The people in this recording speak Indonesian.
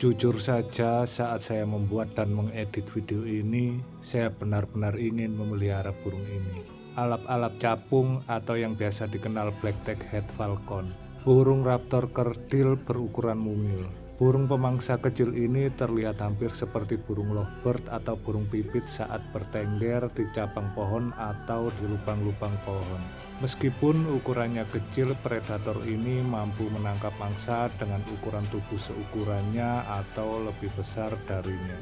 Jujur saja, saat saya membuat dan mengedit video ini, saya benar-benar ingin memelihara burung ini. Alap-alap capung atau yang biasa dikenal black-head falcon. Burung raptor kerdil berukuran mungil. Burung pemangsa kecil ini terlihat hampir seperti burung lovebird atau burung pipit saat bertengger di cabang pohon atau di lubang-lubang pohon. Meskipun ukurannya kecil, predator ini mampu menangkap mangsa dengan ukuran tubuh seukurannya atau lebih besar darinya.